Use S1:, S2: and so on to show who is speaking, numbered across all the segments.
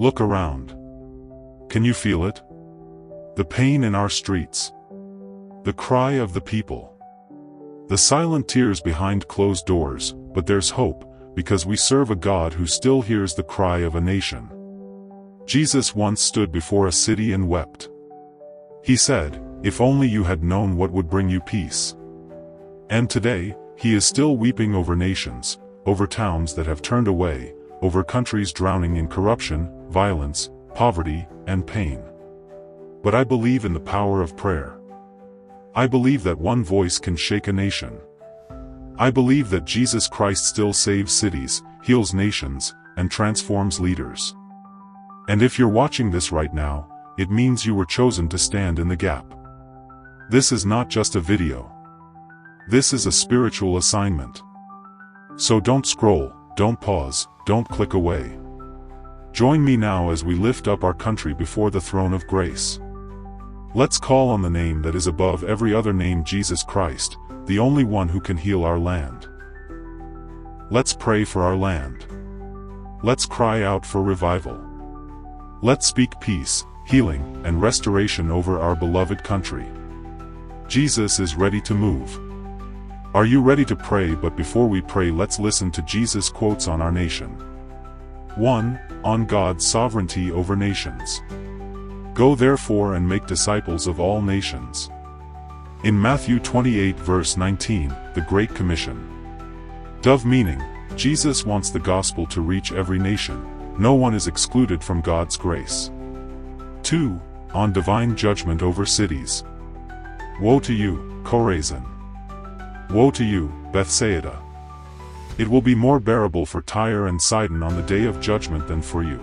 S1: Look around. Can you feel it? The pain in our streets. The cry of the people. The silent tears behind closed doors, but there's hope, because we serve a God who still hears the cry of a nation. Jesus once stood before a city and wept. He said, "If only you had known what would bring you peace." And today, he is still weeping over nations, over towns that have turned away, over countries drowning in corruption, violence, poverty, and pain. But I believe in the power of prayer. I believe that one voice can shake a nation. I believe that Jesus Christ still saves cities, heals nations, and transforms leaders. And if you're watching this right now, it means you were chosen to stand in the gap. This is not just a video. This is a spiritual assignment. So don't scroll, don't pause, don't click away. Join me now as we lift up our country before the throne of grace. Let's call on the name that is above every other name, Jesus Christ, the only one who can heal our land. Let's pray for our land. Let's cry out for revival. Let's speak peace, healing, and restoration over our beloved country. Jesus is ready to move. Are you ready to pray? But before we pray, let's listen to Jesus' quotes on our nation. 1. On God's sovereignty over nations. Go therefore and make disciples of all nations. In Matthew 28 verse 19, the Great Commission. Dove meaning, Jesus wants the gospel to reach every nation. No one is excluded from God's grace. 2. On divine judgment over cities. Woe to you, Chorazin! Woe to you, Bethsaida! It will be more bearable for Tyre and Sidon on the day of judgment than for you.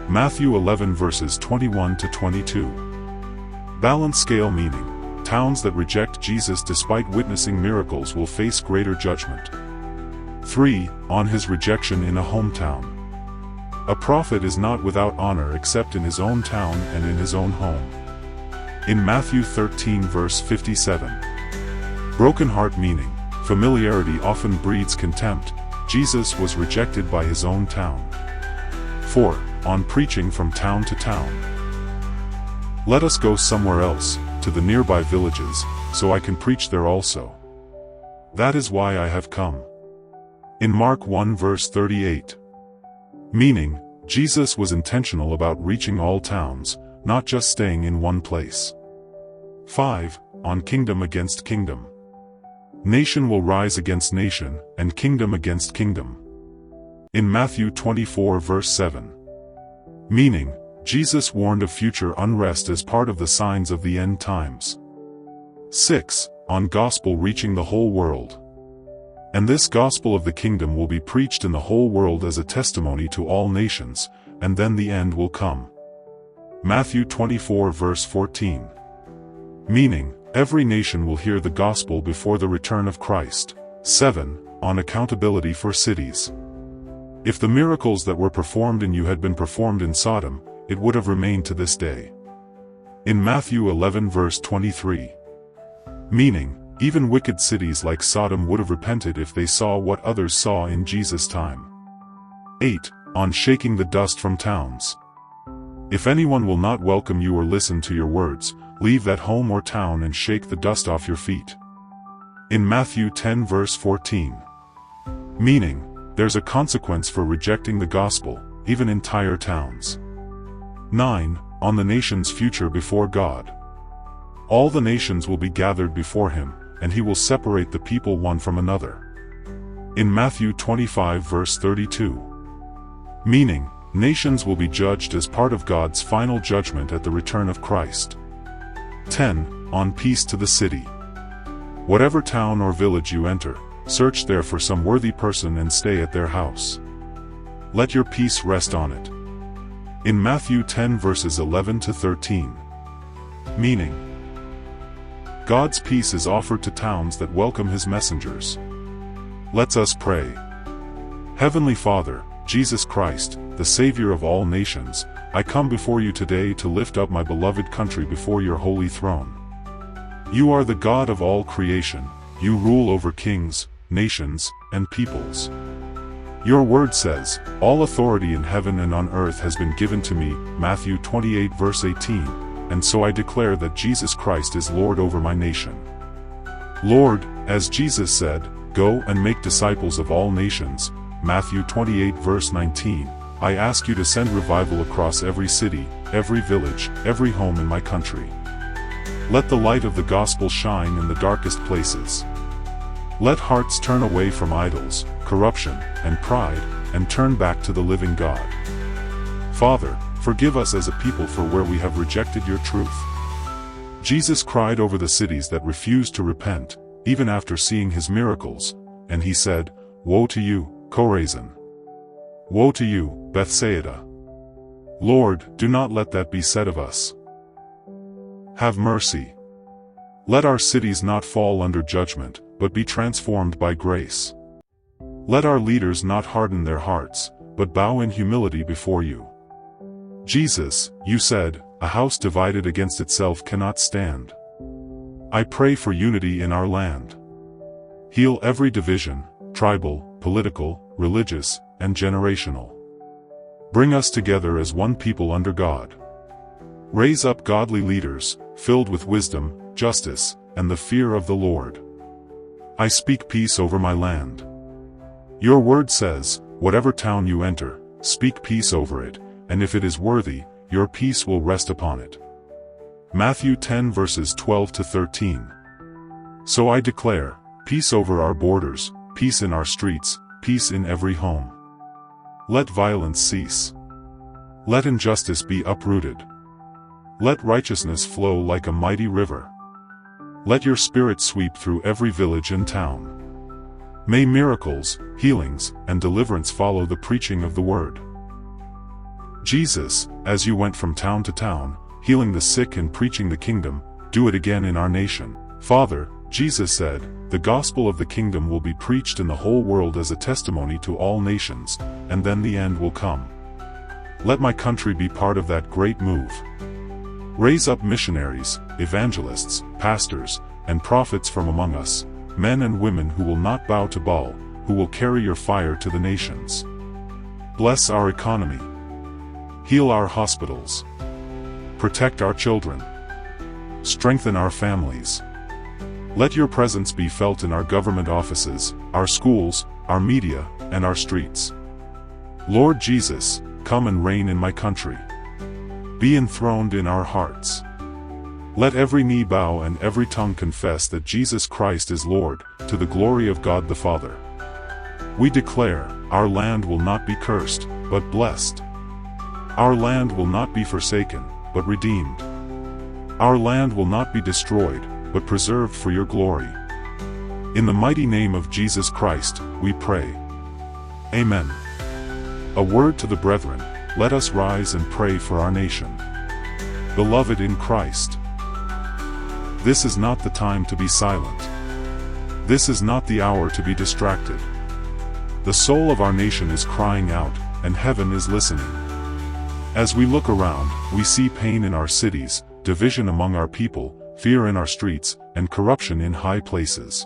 S1: Matthew 11 verses 21 to 22. Balance scale meaning, towns that reject Jesus despite witnessing miracles will face greater judgment. 3. On his rejection in a hometown. A prophet is not without honor except in his own town and in his own home. In Matthew 13 verse 57. Broken heart meaning, familiarity often breeds contempt. Jesus was rejected by his own town. 4. On preaching from town to town. Let us go somewhere else, to the nearby villages, so I can preach there also. That is why I have come. In Mark 1 verse 38. Meaning, Jesus was intentional about reaching all towns, not just staying in one place. 5. On kingdom against kingdom. Nation will rise against nation, and kingdom against kingdom. In Matthew 24 verse 7. Meaning, Jesus warned of future unrest as part of the signs of the end times. 6. On gospel reaching the whole world. And this gospel of the kingdom will be preached in the whole world as a testimony to all nations, and then the end will come. Matthew 24 verse 14. Meaning, every nation will hear the gospel before the return of Christ. 7. On accountability for cities. If the miracles that were performed in you had been performed in Sodom, it would have remained to this day. In Matthew 11 verse 23. Meaning, even wicked cities like Sodom would have repented if they saw what others saw in Jesus' time. 8. On shaking the dust from towns. If anyone will not welcome you or listen to your words, leave that home or town and shake the dust off your feet. In Matthew 10 verse 14. Meaning, there's a consequence for rejecting the gospel, even in entire towns. 9. On the nation's future before God. All the nations will be gathered before him, and he will separate the people one from another. In Matthew 25 verse 32. Meaning, nations will be judged as part of God's final judgment at the return of Christ. 10. On peace to the city. Whatever town or village you enter, search there for some worthy person and stay at their house. Let your peace rest on it. In Matthew 10 verses 11 to 13. Meaning, God's peace is offered to towns that welcome his messengers. Let's us pray. Heavenly Father, Jesus Christ, the Savior of all nations, I come before you today to lift up my beloved country before your holy throne. You are the God of all creation, you rule over kings, nations, and peoples. Your word says, "All authority in heaven and on earth has been given to me," Matthew 28 verse 18, and so I declare that Jesus Christ is Lord over my nation. Lord, as Jesus said, "Go and make disciples of all nations," Matthew 28 verse 19, I ask you to send revival across every city, every village, every home in my country. Let the light of the gospel shine in the darkest places. Let hearts turn away from idols, corruption, and pride, and turn back to the living God. Father, forgive us as a people for where we have rejected your truth. Jesus cried over the cities that refused to repent, even after seeing his miracles, and he said, "Woe to you, Chorazin! Woe to you, Bethsaida! Lord, do not let that be said of us. Have mercy. Let our cities not fall under judgment, but be transformed by grace. Let our leaders not harden their hearts, but bow in humility before you." Jesus, you said, "A house divided against itself cannot stand." I pray for unity in our land. Heal every division, tribal, political, religious, and generational. Bring us together as one people under God. Raise up godly leaders, filled with wisdom, justice, and the fear of the Lord. I speak peace over my land. Your word says, "Whatever town you enter, speak peace over it, and if it is worthy, your peace will rest upon it." Matthew 10 verses 12 to 13. So I declare, peace over our borders, peace in our streets, peace in every home. Let violence cease. Let injustice be uprooted. Let righteousness flow like a mighty river. Let your spirit sweep through every village and town. May miracles, healings, and deliverance follow the preaching of the word. Jesus, as you went from town to town, healing the sick and preaching the kingdom, do it again in our nation. Father, Jesus said, "The gospel of the kingdom will be preached in the whole world as a testimony to all nations, and then the end will come." Let my country be part of that great move. Raise up missionaries, evangelists, pastors, and prophets from among us, men and women who will not bow to Baal, who will carry your fire to the nations. Bless our economy. Heal our hospitals. Protect our children. Strengthen our families. Let your presence be felt in our government offices, our schools, our media, and our streets. Lord Jesus, come and reign in my country. Be enthroned in our hearts. Let every knee bow and every tongue confess that Jesus Christ is Lord, to the glory of God the Father. We declare, our land will not be cursed, but blessed. Our land will not be forsaken, but redeemed. Our land will not be destroyed, but preserved for your glory. In the mighty name of Jesus Christ, we pray. Amen. A word to the brethren, let us rise and pray for our nation. Beloved in Christ, this is not the time to be silent. This is not the hour to be distracted. The soul of our nation is crying out, and heaven is listening. As we look around, we see pain in our cities, division among our people, fear in our streets, and corruption in high places.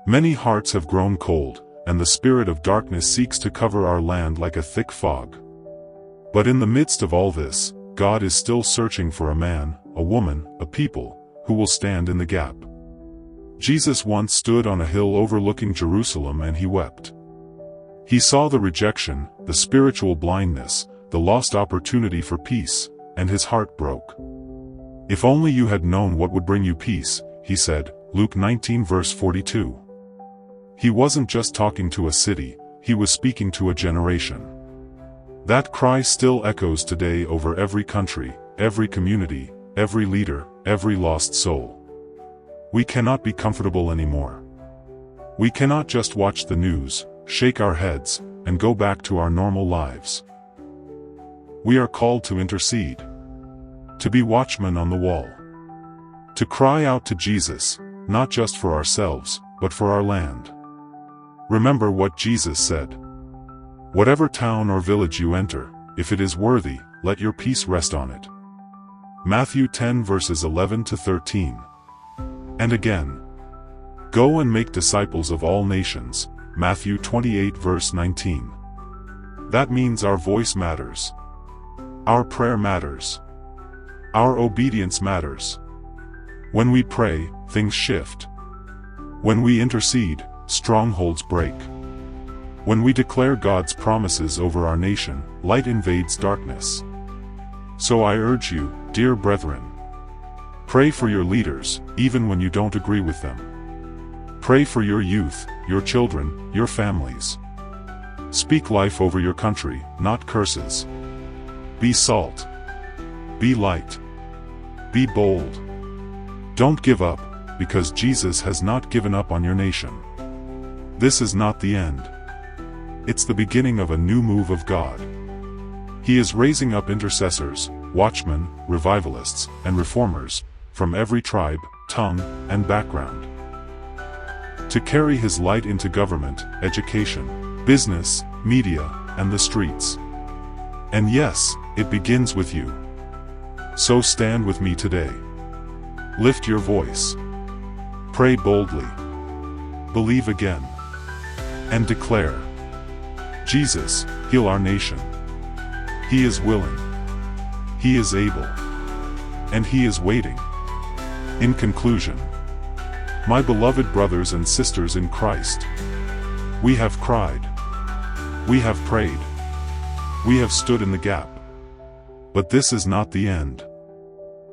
S1: Many hearts have grown cold, and the spirit of darkness seeks to cover our land like a thick fog. But in the midst of all this, God is still searching for a man, a woman, a people, who will stand in the gap. Jesus once stood on a hill overlooking Jerusalem and he wept. He saw the rejection, the spiritual blindness, the lost opportunity for peace, and his heart broke. "If only you had known what would bring you peace," he said, Luke 19 verse 42. He wasn't just talking to a city, he was speaking to a generation. That cry still echoes today over every country, every community, every leader, every lost soul. We cannot be comfortable anymore. We cannot just watch the news, shake our heads, and go back to our normal lives. We are called to intercede. To be watchmen on the wall. To cry out to Jesus, not just for ourselves, but for our land. Remember what Jesus said. Whatever town or village you enter, if it is worthy, let your peace rest on it. Matthew 10 verses 11 to 13. And again, go and make disciples of all nations, Matthew 28 verse 19. That means our voice matters. Our prayer matters. Our obedience matters. When we pray, things shift. When we intercede, strongholds break. When we declare God's promises over our nation, light invades darkness. So I urge you, dear brethren, pray for your leaders, even when you don't agree with them. Pray for your youth, your children, your families. Speak life over your country, not curses. Be salt. Be light. Be bold. Don't give up, because Jesus has not given up on your nation. This is not the end. It's the beginning of a new move of God. He is raising up intercessors, watchmen, revivalists, and reformers, from every tribe, tongue, and background, to carry His light into government, education, business, media, and the streets. And yes, it begins with you. So stand with me today. Lift your voice. Pray boldly. Believe again. And declare, Jesus, heal our nation. He is willing. He is able. And He is waiting. In conclusion, my beloved brothers and sisters in Christ, we have cried. We have prayed. We have stood in the gap. But this is not the end.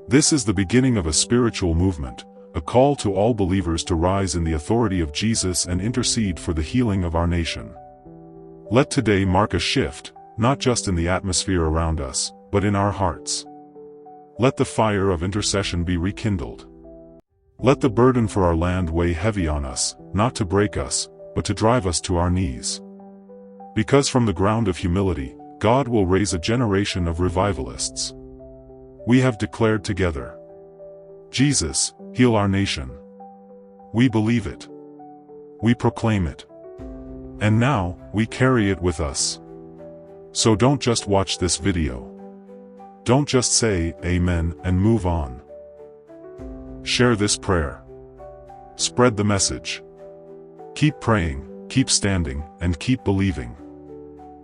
S1: This is the beginning of a spiritual movement, a call to all believers to rise in the authority of Jesus and intercede for the healing of our nation. Let today mark a shift, not just in the atmosphere around us, but in our hearts. Let the fire of intercession be rekindled. Let the burden for our land weigh heavy on us, not to break us, but to drive us to our knees. Because from the ground of humility, God will raise a generation of revivalists. We have declared together, Jesus, heal our nation. We believe it. We proclaim it. And now, we carry it with us. So don't just watch this video. Don't just say, Amen, and move on. Share this prayer. Spread the message. Keep praying, keep standing, and keep believing.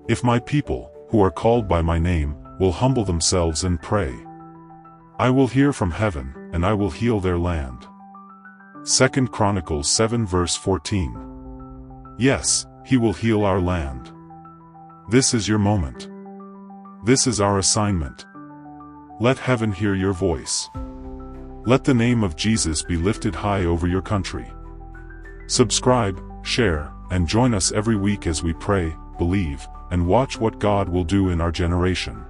S1: If my people, who are called by my name, will humble themselves and pray, I will hear from heaven, and I will heal their land. 2 Chronicles 7 verse 14. Yes, He will heal our land. This is your moment. This is our assignment. Let heaven hear your voice. Let the name of Jesus be lifted high over your country. Subscribe, share, and join us every week as we pray, believe, and watch what God will do in our generation.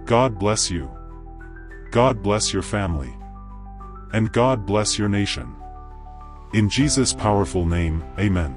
S1: God bless you. God bless your family. And God bless your nation. In Jesus' powerful name, Amen.